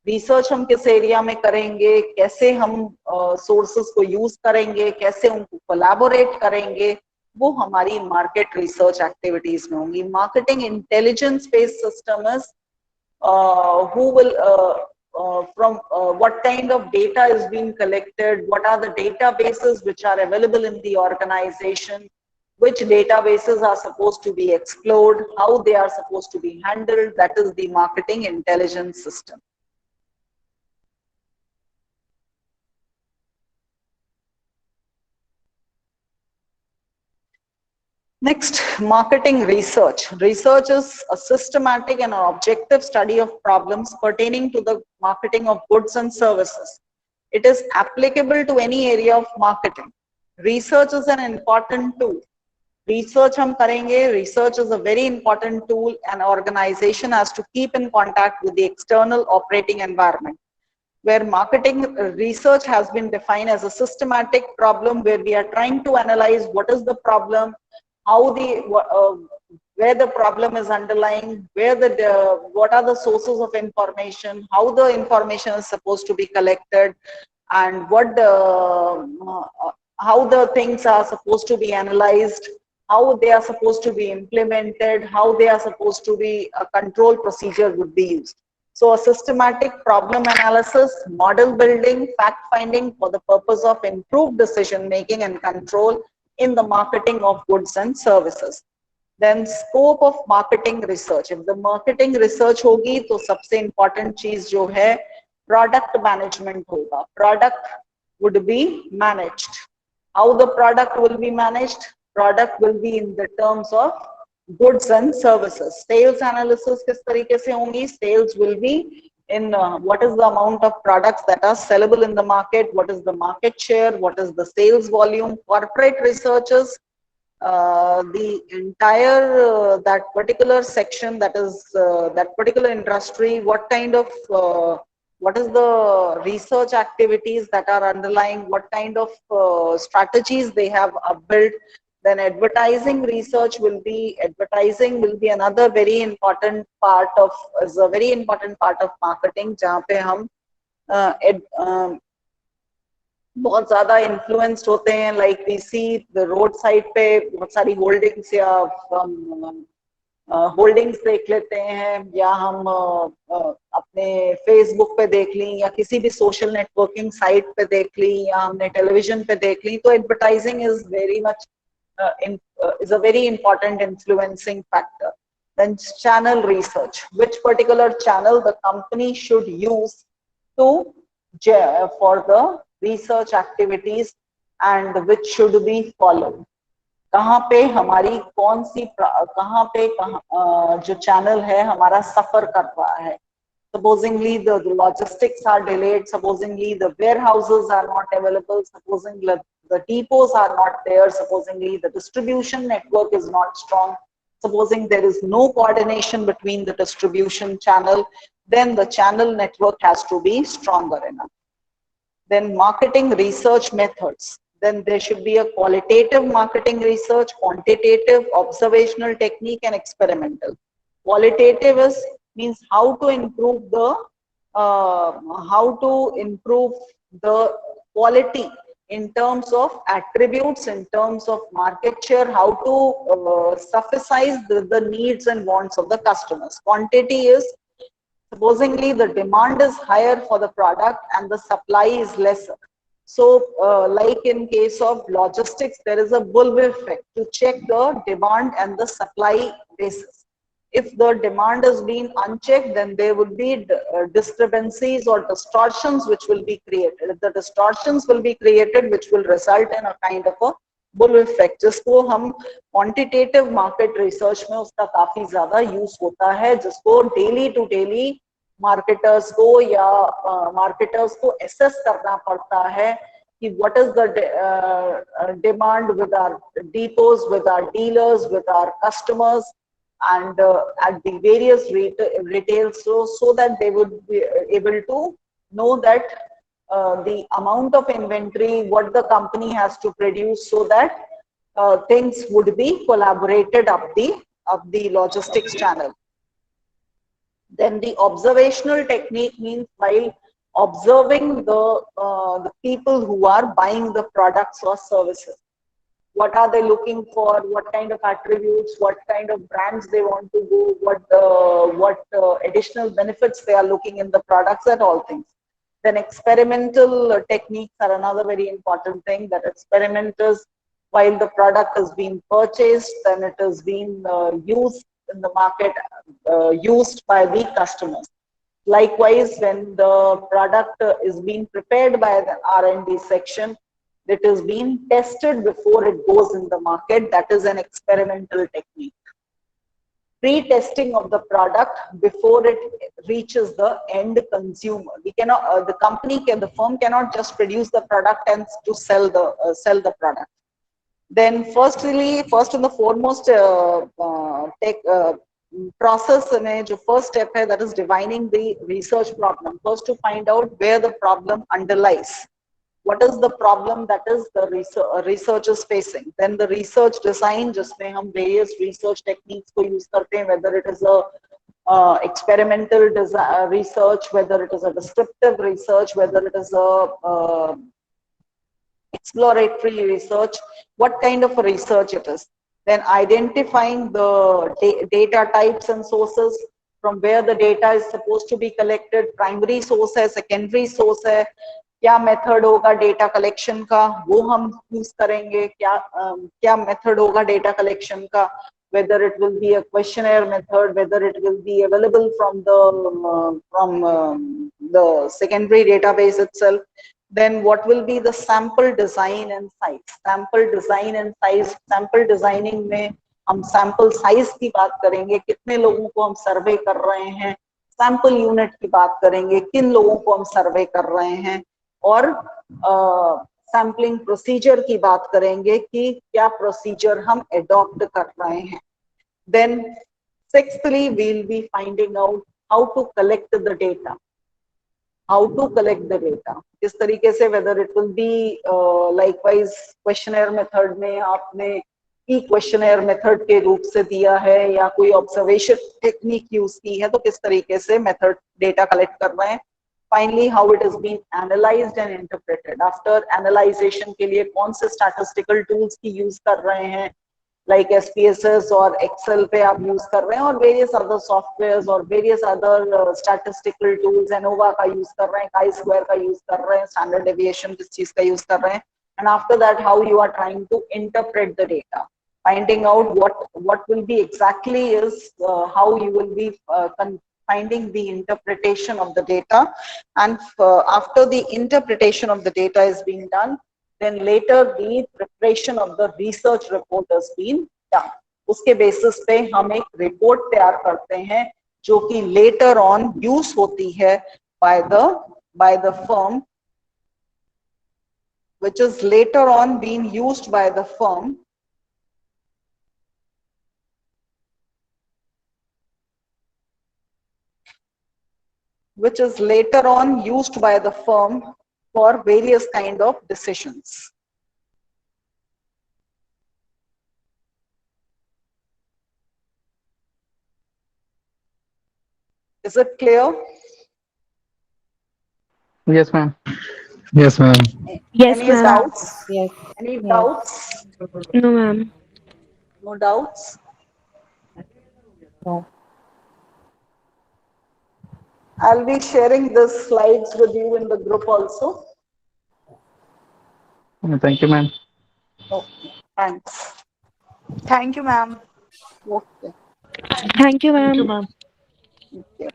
research हम किस एरिया में करेंगे, कैसे हम सोर्सेस को यूज करेंगे, कैसे उनको कोलैबोरेट करेंगे, वो हमारी मार्केट रिसर्च एक्टिविटीज में होंगी. Marketing intelligence based system is who will from what kind of data is being collected, what are the databases which are available in the organization, which databases are supposed to be explored, how they are supposed to be handled. That is the marketing intelligence system. Next, marketing research. Research is a systematic and an objective study of problems pertaining to the marketing of goods and services. It is applicable to any area of marketing. Research is an important tool. Research हम करेंगे. Research is a very important tool. An organization has to keep in contact with the external operating environment. Where marketing research has been defined as a systematic problem where we are trying to analyze what is the problem, how where the problem is underlying, where what are the sources of information, how the information is supposed to be collected, and how the things are supposed to be analyzed, how they are supposed to be implemented, how they are supposed to be, a control procedure would be used. So a systematic problem analysis, model building, fact finding for the purpose of improved decision making and control in the marketing of goods and services. Then scope of marketing research. If the marketing research होगी तो सबसे important चीज जो है product management होगा. Product would be managed. How the product will be managed? Product will be in the terms of goods and services. Sales analysis किस तरीके से होंगी? Sales will be in what is the amount of products that are sellable in the market, what is the market share, what is the sales volume. Corporate researches, the entire that particular section, that is that particular industry, what kind of what is the research activities that are underlying, what kind of strategies they have built. Then advertising research will be, advertising will be another very important part of, is a very important part of marketing, जहाँ पे हम बहुत ज़्यादा influenced होते हैं. Like we see the road side पे बहुत सारी होल्डिंग्स या होल्डिंग्स देख लेते हैं, या हम अपने फेसबुक पे देख ली, या किसी भी सोशल नेटवर्किंग साइट पे देख ली, या हमने टेलीविजन पे देख ली. तो advertising is very much is a very important influencing factor. Then channel research, which particular channel the company should use to for the research activities and which should be followed. कहाँ पे हमारी कौन सी कहाँ पे जो channel है हमारा सफर कर रहा है. Supposingly the logistics are delayed, supposingly the warehouses are not available, supposingly the depots are not there, supposingly the distribution network is not strong, supposing there is no coordination between the distribution channel, then the channel network has to be stronger enough. Then marketing research methods. Then there should be a qualitative marketing research, quantitative, observational technique, and experimental. Qualitative is means how to improve the the quality in terms of attributes, in terms of market share, how to suffice the needs and wants of the customers. Quantity is, supposingly the demand is higher for the product and the supply is lesser. So like in case of logistics, there is a bullwhip effect to check the demand and the supply basis. If the demand is being unchecked, then there would be discrepancies or distortions which will be created. If the distortions will be created, which will result in a kind of a bullwhip effect, जिसको हम quantitative market research में उसका काफी ज्यादा use होता है, जिसको daily to daily marketers को या मार्केटर्स को एसेस करना पड़ता है कि what is the demand with our depots, with our dealers, with our customers, and at the various retail stores, so that they would be able to know that the amount of inventory, what the company has to produce, so that things would be collaborated up the logistics channel. Then the observational technique means while observing the people who are buying the products or services. What are they looking for? What kind of attributes? What kind of brands they want to do? What additional benefits they are looking in the products, and all things. Then experimental techniques are another very important thing. That experiment is while the product is being purchased, then it is being used in the market, used by the customers. Likewise, when the product is being prepared by the R&D section, it is being tested before it goes in the market. That is an experimental technique. Pre-testing of the product before it reaches the end consumer. We cannot, the firm cannot just produce the product and to sell the product. Then first and the foremost process में जो first step है, that is divining the research problem. First to find out where the problem underlies. What is the problem that is the research is facing? Then the research design, जिसमें हम various research techniques को use करते हैं, whether it is a experimental research, whether it is a descriptive research, whether it is a exploratory research, what kind of a research it is. Then identifying the data types and sources from where the data is supposed to be collected. Primary source है, secondary source है, क्या method होगा data collection का, वो हम use करेंगे. क्या method होगा डेटा कलेक्शन का, whether it will be a questionnaire method, whether it will be available from the secondary database itself. Then what will be the sample design and size. Sample design and size, sample designing में हम sample size की बात करेंगे, कितने लोगों को हम सर्वे कर रहे हैं. sample unit की बात करेंगे, किन लोगों को हम सर्वे कर रहे हैं. और सैम्पलिंग प्रोसीजर की बात करेंगे कि क्या प्रोसीजर हम अडॉप्ट कर रहे हैं. Then sixthly we will be finding out how to collect the data. किस तरीके से, whether it will be likewise questionnaire method में आपने ई क्वेश्चनर मेथड के रूप से दिया है या कोई ऑब्जर्वेशन टेक्निक यूज की है, तो किस तरीके से मेथड डेटा कलेक्ट कर रहे हैं. Finally, how it is being analyzed and interpreted. After analyzation के लिए कौन से statistical tools की use कर रहे हैं, like SPSS और Excel पे आप use कर रहे हैं, और various other softwares और various other statistical tools, ANOVA का use कर रहे हैं, chi-square का use कर रहे हैं, standard deviation किस चीज का use कर रहे हैं. And after that, how you are trying to interpret the data, finding out what will be exactly is how you will be finding the interpretation of the data. And after the interpretation of the data is being done, then later the preparation of the research report has been done. उसके basis पे हम एक report तैयार करते हैं जो कि later on use होती है by the firm, which is later on being used by the firm for various kind of decisions. Is it clear? Yes, ma'am. Yes, ma'am. Yes, Any ma'am. doubts? Yes. Any Yes. doubts? No, ma'am. No doubts? No. I'll be sharing the slides with you in the group also. Thank you, ma'am. Okay, thanks. Thank you, ma'am. Okay, Thank you, Thank you, ma'am. ma'am. okay.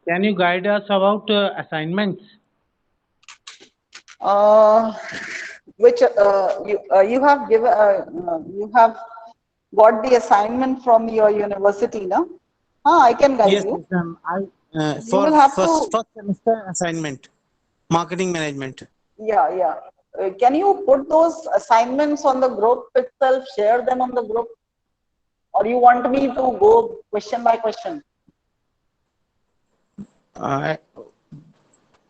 Can you guide us about assignments? Which you have given you have got the assignment from your university, no? I can guide Yes, you. ma'am. You For will have first to, semester assignment, marketing management. yeah. Can you put those assignments on the group itself? Share them on the group, or you want me to go question by question? Uh,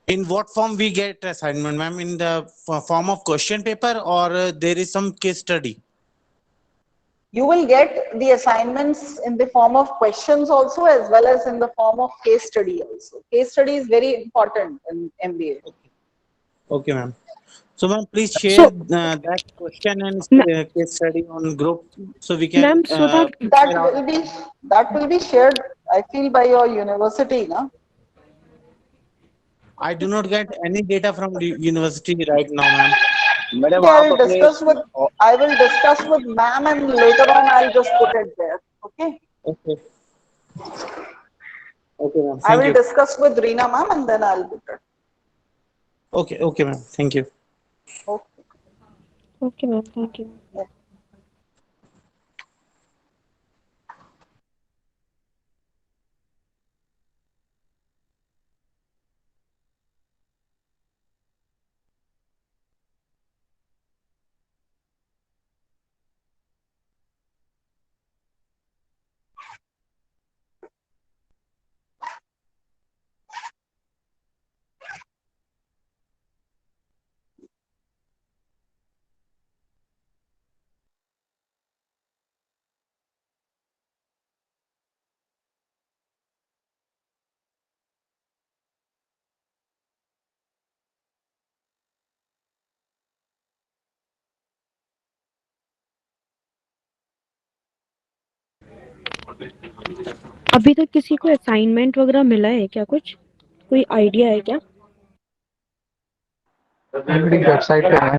in what form we get assignment, ma'am? In the form of question paper, or there is some case study? You will get the assignments in the form of questions also, as well as in the form of case study also. Case study is very important in MBA. Okay, ma'am. So, ma'am, please share So, that question and ma- case study on group so we can ma'am, so that That share our. will be shared, I feel, by your university, no? I do not get any data from the university right now, ma'am. Madam Okay, आप अपने I will discuss with ma'am, and later on I'll just put it there. Okay. Okay. Okay, ma'am. I Thank will you. discuss with Reena ma'am, and then I'll put it. Okay, ma'am. Thank you. Okay. okay, ma'am. Thank you. अभी तक किसी को assignment वगैरह मिला है क्या? कुछ कोई आइडिया है क्या? वेबसाइट पे है।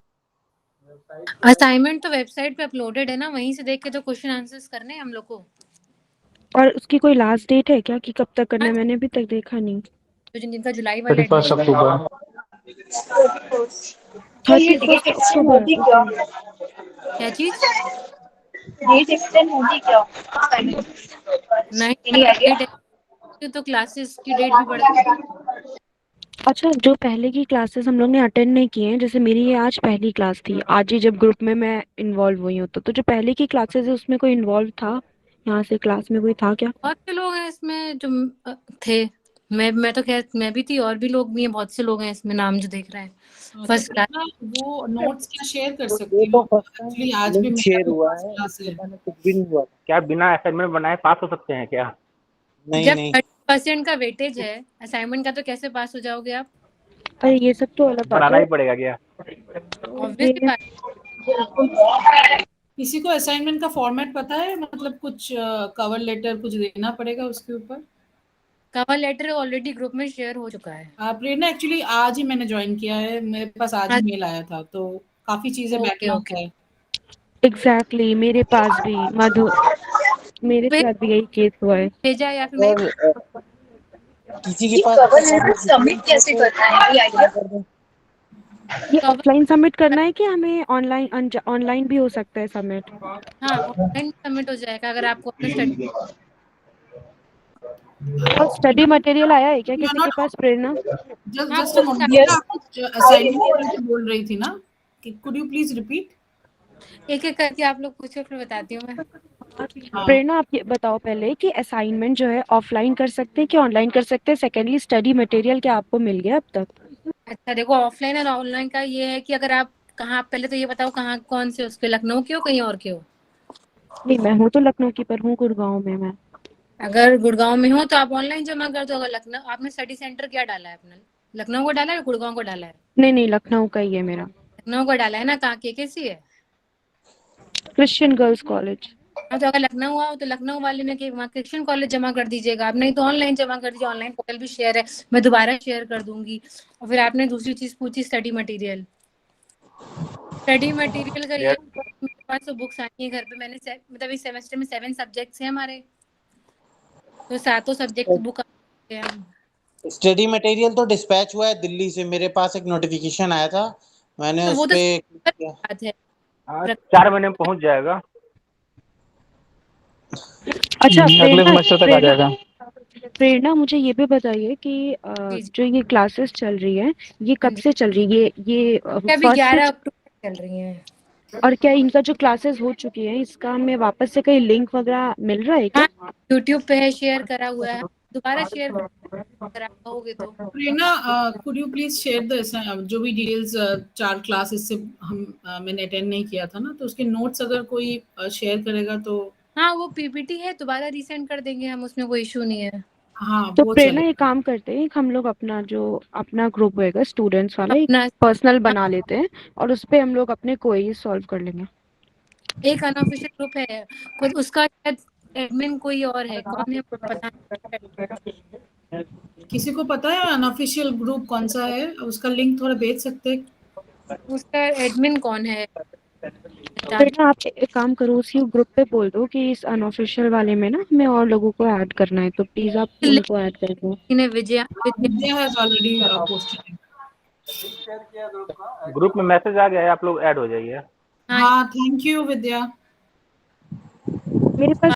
असाइनमेंट तो वेबसाइट पे अपलोडेड है ना, वहीं से देख के तो क्वेश्चन आंसर्स करने हैं हम लोग को। और उसकी कोई लास्ट डेट है क्या कि कब तक करना है? हाँ, मैंने अभी तक देखा नहीं। तो जिनका जुलाई वाला 31 एडमिशन अक्टूबर। तो ये 31 डेट एक्सटेंड अक्टूबर होगी क्या? ओके। क्या चीज डेट एक्सटेंड होगी क्या? नहीं, एनी आइडिया? डेट है तो क्लासेस की डेट भी बढ़। अच्छा, जो पहले की क्लासेस हम लोग ने अटेंड नहीं किए हैं, जैसे मेरी ये आज पहली क्लास थी, आज ही जब ग्रुप में मैं इन्वॉल्व हुई हूँ, तो जो पहले की क्लासेस है उसमें कोई इन्वॉल्व था? यहाँ से क्लास में कोई था क्या? बहुत से लोग हैं इसमें जो थे। मैं तो खैर मैं भी थी, और भी लोग भी हैं, बहुत से लोग हैं इसमें नाम जो देख रहे हैं फर्स्ट क्लास। वो नोट्स क्या शेयर कर ये सकती तो हूँ? फर्स्ट एक्चुअली टाइम आज भी लिंक मेरा शेयर भी हुआ फर्स्ट है, क्लास इससे है। पहले कुछ भी नहीं हुआ। क्या बिना असाइनमेंट बनाए पास हो सकते हैं क्या? नहीं जब नहीं 30% का वेटेज है असाइनमेंट का, तो कैसे पास हो जाओगे आप? अरे ये सब तो अलग बात बनाना है। ही पड़ेगा क्या? ऑब्वियसली ये बात। किसी को असाइनमेंट का फॉर्मेट पता है? मतलब कुछ कवर लेटर कुछ देना पड़ेगा उसके ऊपर? कवर लेटर ऑलरेडी ग्रुप में शेयर हो चुका है। प्रेरणा, एक्चुअली आज ही मैंने ज्वाइन किया है, मेरे पास आज ही मेल आया था, तो काफी चीजें ओके बैकलॉग ओके। है। एग्जैक्टली मेरे पास भी मधु, मेरे साथ भी यही केस हुआ है। भेजा या फिर मैं? और किसी के ये पास कवर लेटर assignment सबमिट कैसे करना है? कोई आइडिया? कर दें। ये कवर, ऑफलाइन सबमिट करना है कि हमें ऑनलाइन? ऑनलाइन भी हो सकता है सबमिट। हाँ ऑनलाइन सबमिट हो जाएगा अगर आपको अपना स्टडी। और स्टडी मटेरियल आया है क्या यू आर किसी के not, pass, Prerna? Just a course moment, yes, आप कुछ असाइनमेंट के लिए बोल रही थी ना, कि कुड यू प्लीज रिपीट? एक एक करके आप लोग पूछो, फिर बताती हूँ मैं। हाँ, प्रेरणा, आप ये बताओ पहले कि असाइनमेंट जो है ऑफलाइन कर सकते हैं कि ऑनलाइन कर सकते हैं? सेकेंडली, स्टडी मटेरियल क्या आपको मिल गया अब तक? अच्छा देखो, ऑफलाइन और ऑनलाइन का ये है कि अगर आप कहाँ, पहले तो ये बताओ कहाँ, कौन से, उस पे लखनऊ के हो कहीं और के हो? नहीं, मैं हूँ तो लखनऊ की, पर हूँ गुड़गांव में मैं। अगर गुड़गांव में हो तो आप ऑनलाइन जमा कर दो। अगर लखनऊ, आपने स्टडी सेंटर क्या डाला है अपना? लखनऊ को डाला है, गुड़गांव को डाला है? नहीं, लखनऊ का ही है मेरा। लखनऊ को डाला है ना? कहाँ, केकेसी है? Christian girls college. हाँ, तो अगर लखनऊ आओ तो लखनऊ वाले ने के वहाँ क्रिश्चियन कॉलेज जमा कर दीजिएगा आप, नहीं तो ऑनलाइन जमा कर दीजिए। ऑनलाइन पोर्टल भी शेयर है, मैं दोबारा शेयर कर दूंगी। और फिर आपने दूसरी चीज पूछी, स्टडी मटेरियल। स्टडी मटेरियल का ये, मेरे पास तो बुक्स आई हैं घर पे। मैंने मतलब इस सेमेस्टर में 7 सब्जेक्ट्स हैं हमारे, तो 7 सब्जेक्ट की बुक हैं हम। स्टडी मटेरियल तो डिस्पैच हुआ है दिल्ली से, मेरे पास एक नोटिफिकेशन आया था, मैंने तो उस वो तो पे बात है। हाँ, 4 महीने में पहुंच जाएगा। अच्छा अगले सेमेस्टर तक आ जाएगा। प्रेरणा, मुझे ये भी बताइए कि जी जी। जो ये क्लासेस चल रही है ये हाँ कब जी, से चल रही है? ये अभी फर्स्ट 11 से। अक्टूबर चल रही है। और क्या इनका जो क्लासेस हो चुकी है इसका हमें वापस से कहीं लिंक वगैरह मिल रहा है क्या? हाँ, यूट्यूब पे है, शेयर करा हुआ है। दोबारा शेयर करा होगे तो। प्रेरणा, could you please share the जो भी डिटेल्स 4 क्लासेस से मैंने अटेंड नहीं किया था ना, तो उसके नोट्स अगर कोई शेयर करेगा तो। हाँ, वो पीपीटी है, दोबारा रीसेंड कर देंगे हम, उसमें कोई इशू नहीं है। हाँ, तो वो प्रेरणा, चले। ये काम करते हैं, हम लोग अपना जो अपना ग्रुप होएगा स्टूडेंट्स वाला एक अपना पर्सनल बना लेते हैं और उस पे हम लोग अपने क्वेरीज सॉल्व कर लेंगे। एक अनऑफिशियल ग्रुप है, कुछ उसका शायद एडमिन कोई और है, कौन है पता नहीं। किसी को पता है अनऑफिशियल ग्रुप कौन सा है? उसका लिंक थोड़ा भेज सकते हैं? उसका एडमिन कौन है? प्रेरणा, आप एक काम करो, उसी ग्रुप पे बोल दो कि इस अनऑफिशियल वाले में ना हमें और लोगों को ऐड करना है, तो प्लीज आप उनको ऐड कर दो। विजया विद्या हैज ऑलरेडी पोस्टेड। ग्रुप में मैसेज आ गया है, आप लोग ऐड हो जाइए। हाँ, थैंक यू विद्या। मेरे पास